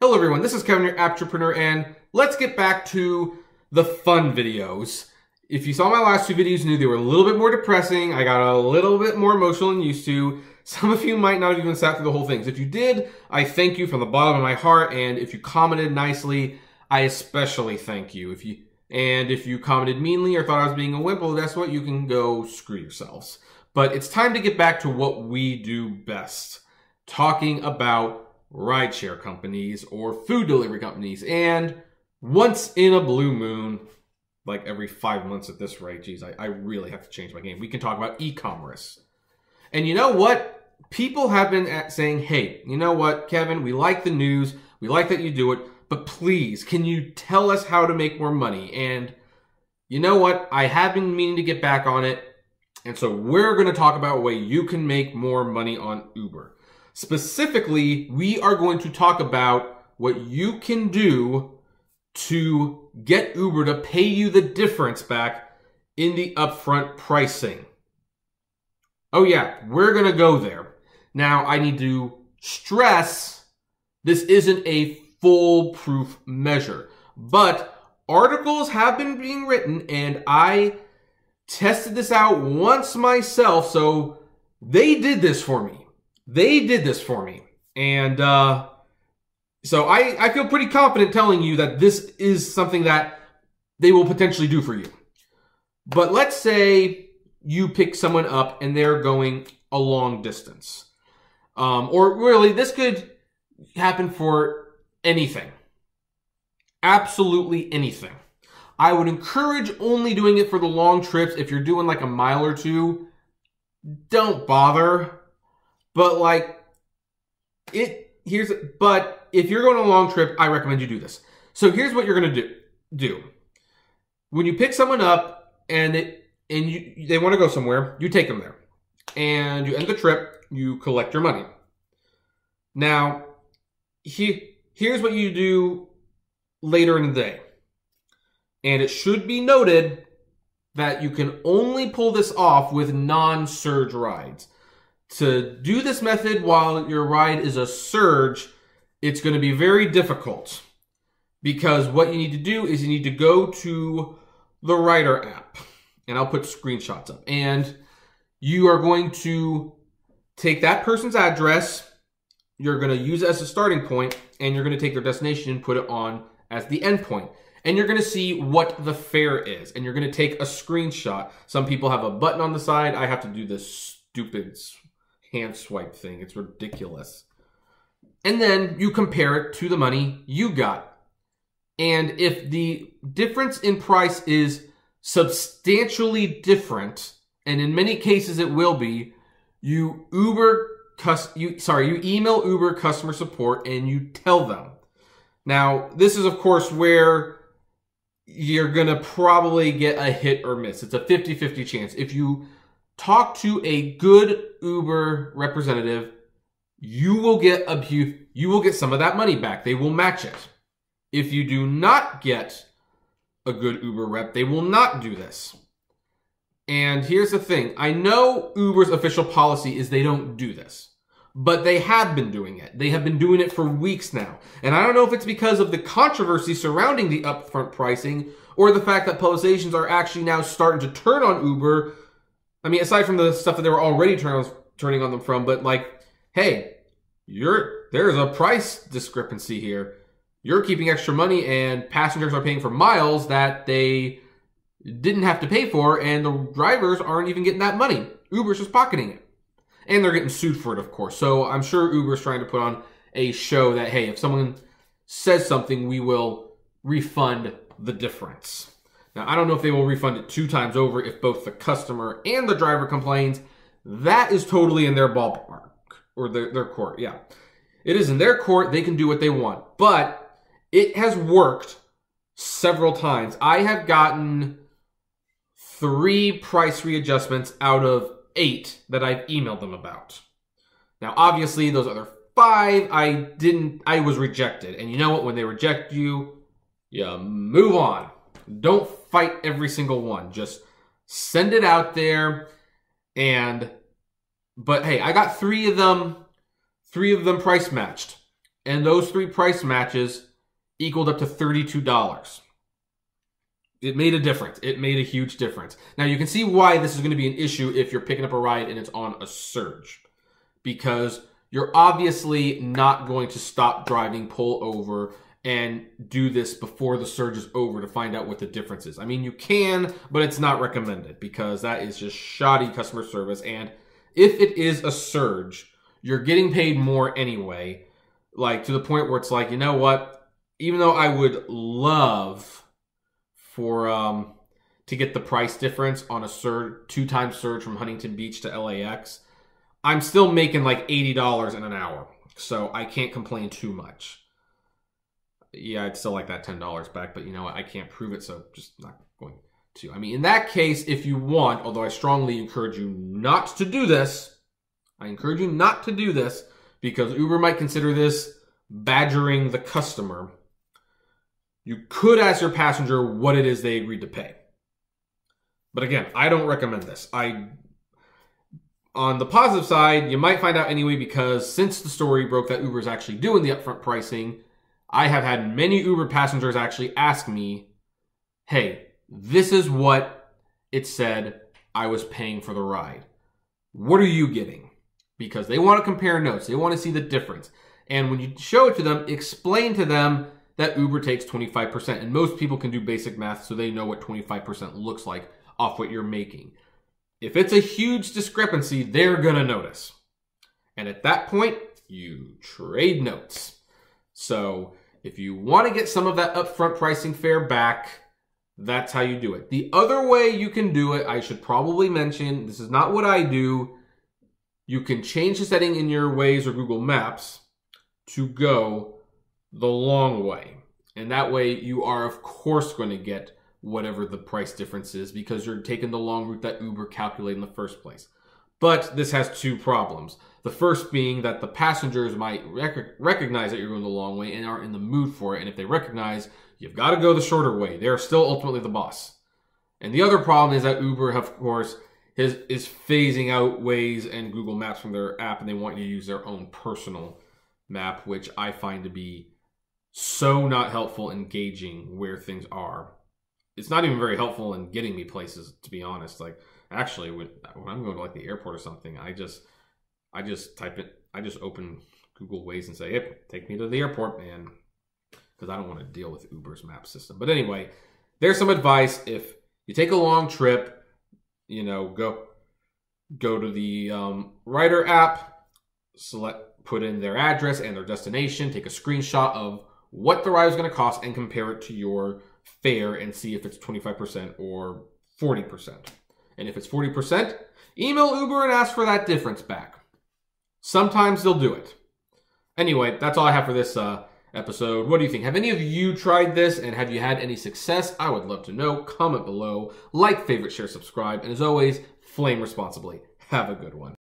Hello everyone, this is Kevin, your Apptrepreneur, and let's get back to the fun videos. If you saw my last two videos, you knew they were a little bit more depressing. I got a little bit more emotional than used to. Some of you might not have even sat through the whole thing. So if you did, I thank you from the bottom of my heart, and if you commented nicely, I especially thank you. If you commented meanly or thought I was being a wimp, well, that's what, you can go screw yourselves. But it's time to get back to what we do best. Talking about rideshare companies or food delivery companies. And once in a blue moon, like every 5 months at this rate, geez, I really have to change my game. We can talk about e-commerce. And you know what? People have been saying, hey, you know what, Kevin, we like the news. We like that you do it. But please, can you tell us how to make more money? And you know what? I have been meaning to get back on it. And so we're going to talk about a way you can make more money on Uber. Specifically, we are going to talk about what you can do to get Uber to pay you the difference back in the upfront pricing. Oh yeah, we're going to go there. Now, I need to stress this isn't a foolproof measure, but articles have been being written and I tested this out once myself, so they did this for me. And so I feel pretty confident telling you that this is something that they will potentially do for you. But let's say you pick someone up and they're going a long distance. Or really, this could happen for anything. Absolutely anything. I would encourage only doing it for the long trips. If you're doing like a mile or two, don't bother. But but if you're going on a long trip, I recommend you do this. So here's what you're going to do. When you pick someone up and they want to go somewhere, you take them there. And you end the trip, you collect your money. Now, here's what you do later in the day. And it should be noted that you can only pull this off with non-surge rides. To do this method while your ride is a surge, it's going to be very difficult. Because what you need to do is you need to go to the Rider app. And I'll put screenshots up. And you are going to take that person's address. You're going to use it as a starting point. And you're going to take their destination and put it on as the end point. And you're going to see what the fare is. And you're going to take a screenshot. Some people have a button on the side. I have to do this stupid hand swipe thing. It's ridiculous. And then you compare it to the money you got. And if the difference in price is substantially different, and in many cases it will be, you email Uber customer support and you tell them. Now, this is of course where you're going to probably get a hit or miss. It's a 50-50 chance. If you talk to a good Uber representative, you will get some of that money back. They will match it. If you do not get a good Uber rep, they will not do this. And here's the thing. I know Uber's official policy is they don't do this, but they have been doing it. They have been doing it for weeks now. And I don't know if it's because of the controversy surrounding the upfront pricing or the fact that publications are actually now starting to turn on Uber. I mean, aside from the stuff that they were already turning on them from, but like, hey, there's a price discrepancy here. You're keeping extra money and passengers are paying for miles that they didn't have to pay for, and the drivers aren't even getting that money. Uber's just pocketing it. And they're getting sued for it, of course. So I'm sure Uber's trying to put on a show that, hey, if someone says something, we will refund the difference. Now, I don't know if they will refund it 2 times over if both the customer and the driver complains. That is totally in their ballpark, or their court, yeah. It is in their court. They can do what they want. But it has worked several times. I have gotten 3 price readjustments out of 8 that I've emailed them about. Now, obviously, those other 5, I was rejected. And you know what? When they reject you, you move on. Don't fight every single one. Just send it out there. But hey, I got 3 of them price matched. And those 3 price matches equaled up to $32. It made a difference. It made a huge difference. Now, you can see why this is going to be an issue if you're picking up a ride and it's on a surge. Because you're obviously not going to stop driving, pull over, and do this before the surge is over to find out what the difference is. I mean, you can, but it's not recommended because that is just shoddy customer service. And if it is a surge, you're getting paid more anyway. Like, to the point where it's like, you know what? Even though I would love for to get the price difference on a surge, 2-time surge from Huntington Beach to LAX, I'm still making like $80 in an hour. So I can't complain too much. Yeah, I'd still like that $10 back, but you know what? I can't prove it, so just not going to. I mean, in that case, if you want, although I strongly encourage you not to do this, because Uber might consider this badgering the customer. You could ask your passenger what it is they agreed to pay. But again, I don't recommend this. On the positive side, you might find out anyway, because since the story broke that Uber is actually doing the upfront pricing, I have had many Uber passengers actually ask me, hey, this is what it said I was paying for the ride. What are you getting? Because they want to compare notes. They want to see the difference. And when you show it to them, explain to them that Uber takes 25%. And most people can do basic math, so they know what 25% looks like off what you're making. If it's a huge discrepancy, they're going to notice. And at that point, you trade notes. So if you want to get some of that upfront pricing fare back, that's how you do it. The other way you can do it, I should probably mention, this is not what I do. You can change the setting in your Waze or Google Maps to go the long way. And that way you are, of course, going to get whatever the price difference is because you're taking the long route that Uber calculated in the first place. But this has 2 problems. The first being that the passengers might recognize that you're going the long way and aren't in the mood for it. And if they recognize, you've got to go the shorter way. They're still ultimately the boss. And the other problem is that Uber, of course, is phasing out Waze and Google Maps from their app, and they want you to use their own personal map, which I find to be so not helpful in gauging where things are. It's not even very helpful in getting me places, to be honest. Like, actually, when I'm going to like the airport or something, I just type it. I just open Google Waze and say, "Hey, take me to the airport," and because I don't want to deal with Uber's map system. But anyway, there's some advice. If you take a long trip, you know, go to the Rider app, put in their address and their destination, take a screenshot of what the ride is going to cost, and compare it to your fare and see if it's 25% or 40%. And if it's 40%, email Uber and ask for that difference back. Sometimes they'll do it. Anyway, that's all I have for this episode. What do you think? Have any of you tried this, and have you had any success? I would love to know. Comment below. Like, favorite, share, subscribe. And as always, flame responsibly. Have a good one.